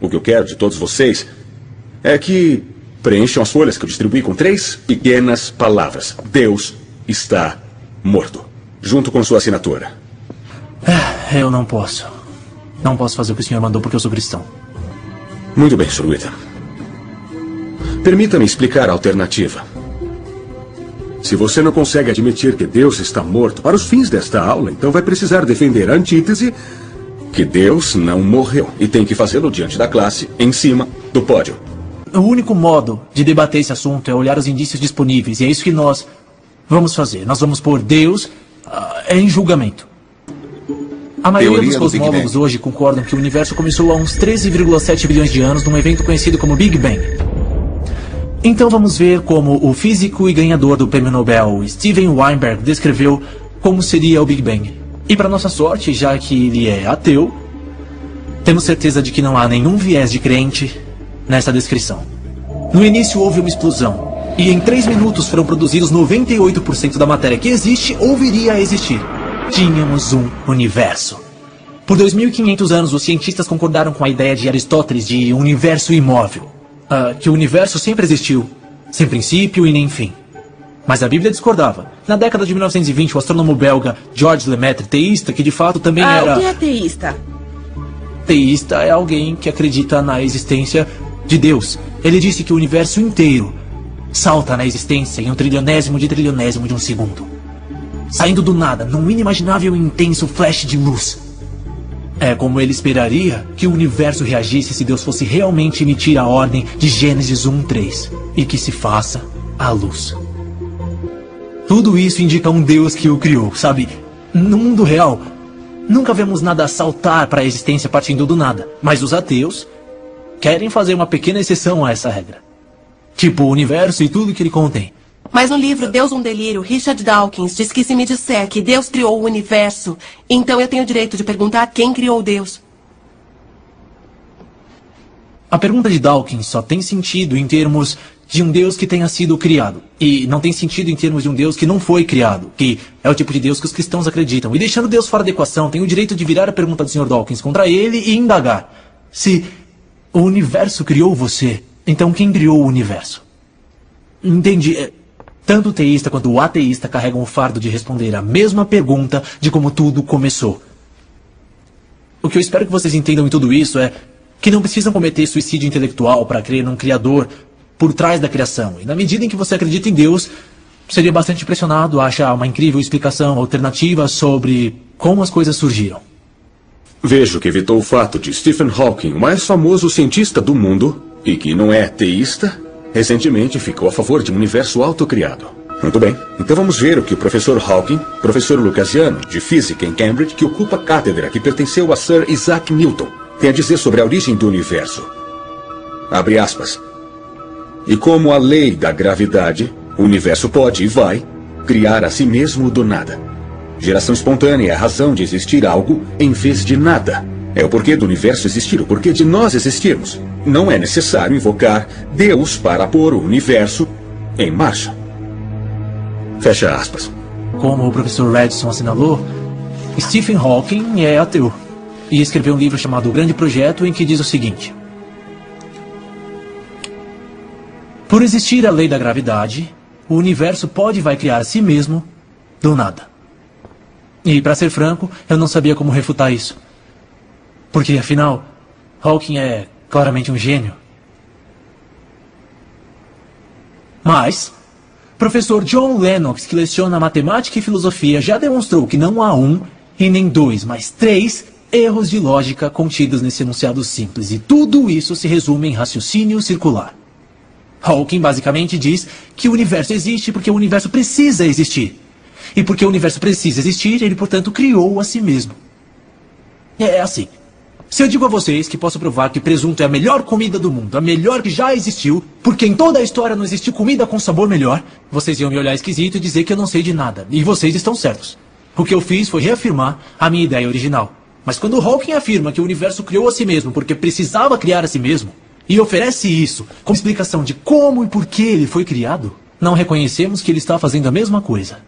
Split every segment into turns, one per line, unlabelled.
O que eu quero de todos vocês é que preencham as folhas que eu distribuí com 3 pequenas palavras. Deus está morto. Junto com sua assinatura.
Eu não posso. Não posso fazer o que o senhor mandou porque eu sou cristão.
Muito bem, Sr. Witten. Permita-me explicar a alternativa. Se você não consegue admitir que Deus está morto para os fins desta aula, então vai precisar defender a antítese que Deus não morreu. E tem que fazê-lo diante da classe, em cima do pódio.
O único modo de debater esse assunto é olhar os indícios disponíveis. E é isso que nós vamos fazer. Nós vamos pôr Deus em julgamento. A maioria dos cosmólogos hoje concordam que o universo começou há uns 13,7 bilhões de anos num evento conhecido como Big Bang. Então vamos ver como o físico e ganhador do prêmio Nobel, Steven Weinberg, descreveu como seria o Big Bang. E para nossa sorte, já que ele é ateu, temos certeza de que não há nenhum viés de crente nessa descrição. No início houve uma explosão, e em 3 minutos foram produzidos 98% da matéria que existe ou viria a existir. Tínhamos um universo. Por 2.500 anos, os cientistas concordaram com a ideia de Aristóteles de universo imóvel. Que o universo sempre existiu, sem princípio e nem fim. Mas a Bíblia discordava. Na década de 1920, o astrônomo belga Georges Lemaître, teísta, que de fato também era...
O que é teísta?
Teísta é alguém que acredita na existência de Deus. Ele disse que o universo inteiro salta na existência em um trilionésimo de um segundo. Saindo do nada, num inimaginável e intenso flash de luz. É como ele esperaria que o universo reagisse se Deus fosse realmente emitir a ordem de Gênesis 1:3 e que se faça a luz. Tudo isso indica um Deus que o criou, sabe? No mundo real, nunca vemos nada saltar para a existência partindo do nada. Mas os ateus querem fazer uma pequena exceção a essa regra. Tipo o universo e tudo que ele contém.
Mas no livro Deus um Delírio, Richard Dawkins diz que se me disser que Deus criou o universo, então eu tenho o direito de perguntar quem criou Deus.
A pergunta de Dawkins só tem sentido em termos de um Deus que tenha sido criado. E não tem sentido em termos de um Deus que não foi criado, que é o tipo de Deus que os cristãos acreditam. E deixando Deus fora da equação, tem o direito de virar a pergunta do Sr. Dawkins contra ele e indagar. Se o universo criou você, então quem criou o universo? Entende? Tanto o teísta quanto o ateísta carregam o fardo de responder a mesma pergunta de como tudo começou. O que eu espero que vocês entendam em tudo isso é que não precisam cometer suicídio intelectual para crer num criador por trás da criação. E na medida em que você acredita em Deus, seria bastante impressionado a achar uma incrível explicação alternativa sobre como as coisas surgiram.
Vejo que evitou o fato de Stephen Hawking, o mais famoso cientista do mundo, e que não é teísta, recentemente ficou a favor de um universo autocriado. Muito bem, então vamos ver o que o professor Hawking, professor lucasiano de física em Cambridge, que ocupa cátedra que pertenceu a Sir Isaac Newton, tem a dizer sobre a origem do universo. Abre aspas. E como a lei da gravidade, o universo pode e vai criar a si mesmo do nada. Geração espontânea é a razão de existir algo em vez de nada. É o porquê do universo existir, o porquê de nós existirmos. Não é necessário invocar Deus para pôr o universo em marcha. Fecha aspas.
Como o professor Redson assinalou, Stephen Hawking é ateu e escreveu um livro chamado O Grande Projeto, em que diz o seguinte: por existir a lei da gravidade, o universo pode e vai criar a si mesmo do nada. E, para ser franco, eu não sabia como refutar isso. Porque, afinal, Hawking é claramente um gênio. Mas, professor John Lennox, que leciona matemática e filosofia, já demonstrou que não há um e nem dois, mas 3 erros de lógica contidos nesse enunciado simples. E tudo isso se resume em raciocínio circular. Hawking basicamente diz que o universo existe porque o universo precisa existir. E porque o universo precisa existir, ele, portanto, criou a si mesmo. É assim. Se eu digo a vocês que posso provar que presunto é a melhor comida do mundo, a melhor que já existiu, porque em toda a história não existiu comida com sabor melhor, vocês iam me olhar esquisito e dizer que eu não sei de nada. E vocês estão certos. O que eu fiz foi reafirmar a minha ideia original. Mas quando Hawking afirma que o universo criou a si mesmo porque precisava criar a si mesmo, e oferece isso como explicação de como e por que ele foi criado, não reconhecemos que ele está fazendo a mesma coisa.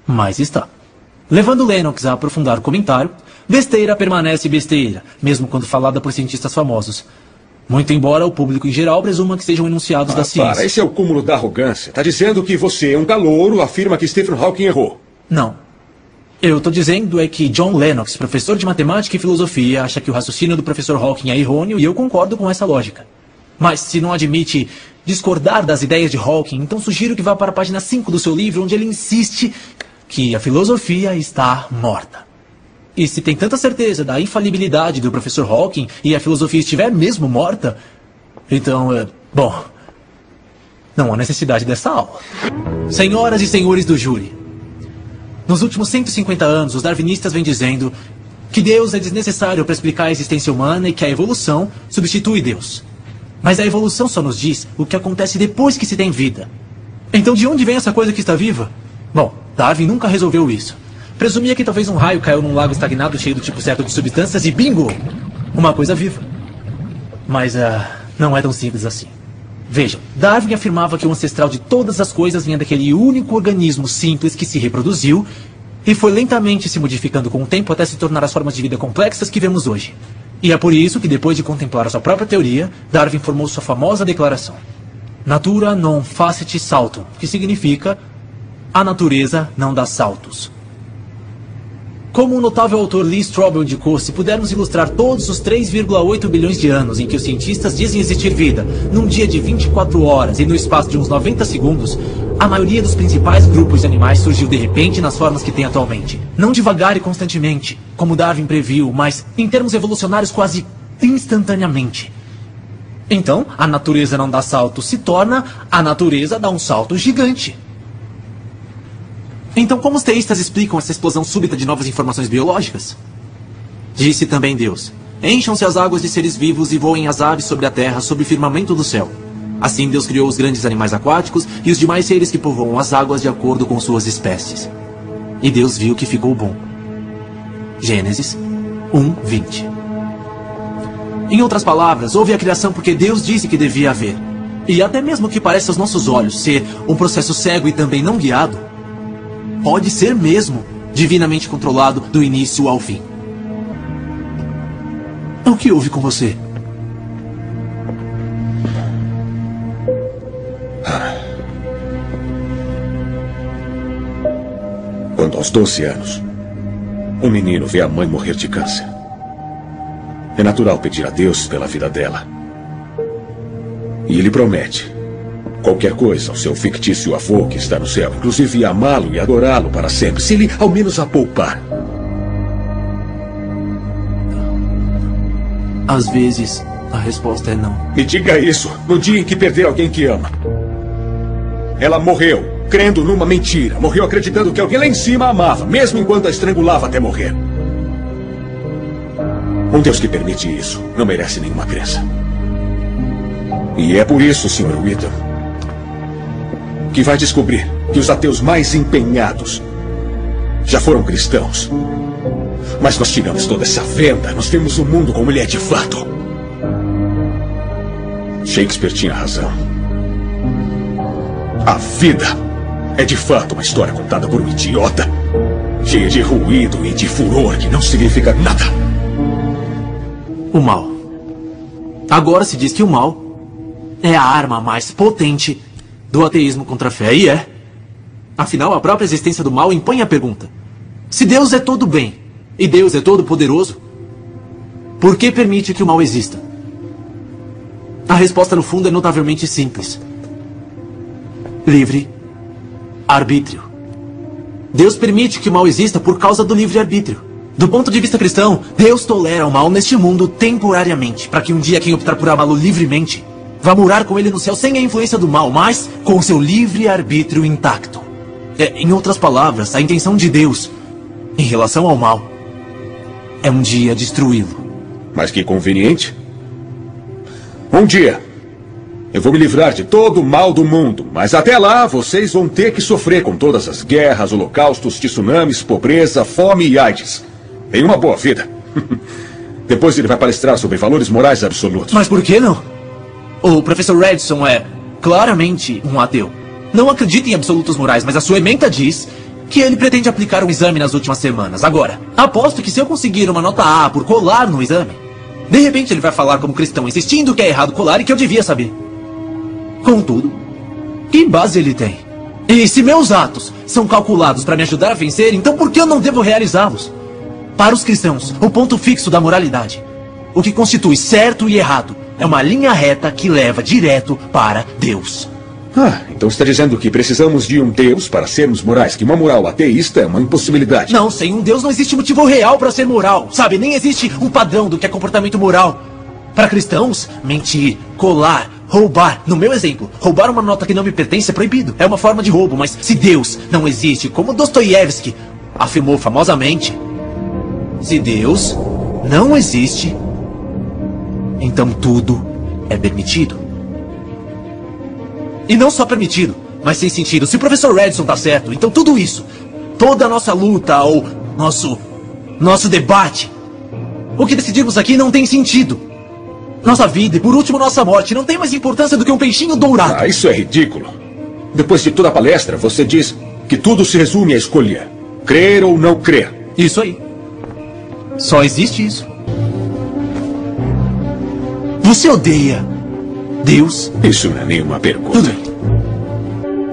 Mas está. Levando Lennox a aprofundar o comentário, besteira permanece besteira, mesmo quando falada por cientistas famosos. Muito embora o público em geral presuma que sejam enunciados da ciência.
Para, esse é o cúmulo da arrogância. Tá dizendo que você, um calouro, afirma que Stephen Hawking errou.
Não. Eu tô dizendo é que John Lennox, professor de matemática e filosofia, acha que o raciocínio do professor Hawking é errôneo e eu concordo com essa lógica. Mas se não admite discordar das ideias de Hawking, então sugiro que vá para a página 5 do seu livro, onde ele insiste que a filosofia está morta. E se tem tanta certeza da infalibilidade do professor Hawking e a filosofia estiver mesmo morta, então, bom, não há necessidade dessa aula. Senhoras e senhores do júri, nos últimos 150 anos, os darwinistas vêm dizendo que Deus é desnecessário para explicar a existência humana e que a evolução substitui Deus. Mas a evolução só nos diz o que acontece depois que se tem vida. Então de onde vem essa coisa que está viva? Bom, Darwin nunca resolveu isso. Presumia que talvez um raio caiu num lago estagnado cheio do tipo certo de substâncias e bingo! Uma coisa viva. Mas não é tão simples assim. Vejam, Darwin afirmava que o ancestral de todas as coisas vinha daquele único organismo simples que se reproduziu e foi lentamente se modificando com o tempo até se tornar as formas de vida complexas que vemos hoje. E é por isso que, depois de contemplar a sua própria teoria, Darwin formou sua famosa declaração: Natura non facit saltum, que significa a natureza não dá saltos. Como o notável autor Lee Strobel indicou, se pudermos ilustrar todos os 3,8 bilhões de anos em que os cientistas dizem existir vida, num dia de 24 horas e no espaço de uns 90 segundos, a maioria dos principais grupos de animais surgiu de repente nas formas que tem atualmente. Não devagar e constantemente, como Darwin previu, mas em termos evolucionários quase instantaneamente. Então, a natureza não dá salto se torna a natureza dá um salto gigante. Então, como os teístas explicam essa explosão súbita de novas informações biológicas? Disse também Deus: encham-se as águas de seres vivos e voem as aves sobre a terra, sob o firmamento do céu. Assim Deus criou os grandes animais aquáticos e os demais seres que povoam as águas de acordo com suas espécies. E Deus viu que ficou bom. Gênesis 1:20. Em outras palavras, houve a criação porque Deus disse que devia haver. E até mesmo que parece aos nossos olhos ser um processo cego e também não guiado, pode ser mesmo divinamente controlado do início ao fim. O que houve com você?
Quando aos 12 anos, um menino vê a mãe morrer de câncer, é natural pedir a Deus pela vida dela. E ele promete qualquer coisa ao seu fictício avô que está no céu, inclusive amá-lo e adorá-lo para sempre, se ele ao menos a poupar.
Às vezes, a resposta é não.
Me diga isso no dia em que perder alguém que ama. Ela morreu crendo numa mentira. Morreu acreditando que alguém lá em cima a amava, mesmo enquanto a estrangulava até morrer. Um Deus que permite isso não merece nenhuma crença. E é por isso, Sr. Wheaton, que vai descobrir que os ateus mais empenhados já foram cristãos. Mas nós tiramos toda essa venda, nós vemos o mundo como ele é de fato. Shakespeare tinha razão. A vida é de fato uma história contada por um idiota, cheia de ruído e de furor que não significa nada.
O mal. Agora se diz que o mal é a arma mais potente do ateísmo contra a fé, e é. Afinal, a própria existência do mal impõe a pergunta: se Deus é todo bem e Deus é todo poderoso, por que permite que o mal exista? A resposta, no fundo, é notavelmente simples: livre arbítrio. Deus permite que o mal exista por causa do livre arbítrio. Do ponto de vista cristão, Deus tolera o mal neste mundo temporariamente, para que um dia quem optar por amá-lo livremente vá morar com ele no céu sem a influência do mal, mas com o seu livre arbítrio intacto. Em outras palavras, a intenção de Deus em relação ao mal é um dia destruí-lo.
Mas que conveniente. Um dia eu vou me livrar de todo o mal do mundo, mas até lá vocês vão ter que sofrer com todas as guerras, holocaustos, tsunamis, pobreza, fome e AIDS. Tenha uma boa vida. Depois ele vai palestrar sobre valores morais absolutos.
Mas por que não? O professor Redson é claramente um ateu. Não acredita em absolutos morais, mas a sua ementa diz que ele pretende aplicar um exame nas últimas semanas. Agora, aposto que se eu conseguir uma nota A por colar no exame, De repente ele vai falar como cristão, insistindo que é errado colar e que eu devia saber. Contudo, que base ele tem? E se meus atos são calculados para me ajudar a vencer, então por que eu não devo realizá-los? Para os cristãos, o ponto fixo da moralidade, o que constitui certo e errado, é uma linha reta que leva direto para Deus.
Então está dizendo que precisamos de um Deus para sermos morais, que uma moral ateísta é uma impossibilidade.
Não, sem um Deus não existe motivo real para ser moral, sabe? Nem existe um padrão do que é comportamento moral. Para cristãos, mentir, colar, roubar. No meu exemplo, roubar uma nota que não me pertence é proibido. É uma forma de roubo, mas se Deus não existe, como Dostoiévski afirmou famosamente, se Deus não existe, então tudo é permitido. E não só permitido, mas sem sentido. Se o professor Redson tá certo, então tudo isso, toda a nossa luta ou nosso debate, o que decidimos aqui não tem sentido. Nossa vida e, por último, nossa morte não tem mais importância do que um peixinho dourado.
Isso é ridículo. Depois de toda a palestra, você diz que tudo se resume a escolher. Crer ou não crer.
Isso aí. Só existe isso. Você odeia Deus?
Isso não é nenhuma pergunta.
Tudo bem.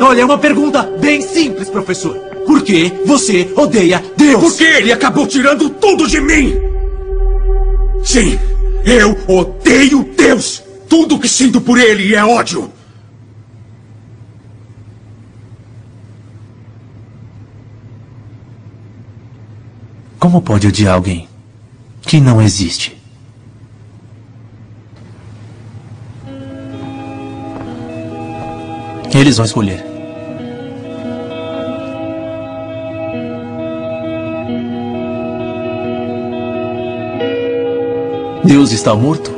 Olha, é uma pergunta bem simples, professor. Por que você odeia Deus?
Porque ele acabou tirando tudo de mim! Sim, eu odeio Deus! Tudo que sinto por ele é ódio!
Como pode odiar alguém que não existe? Eles vão escolher. Deus está morto?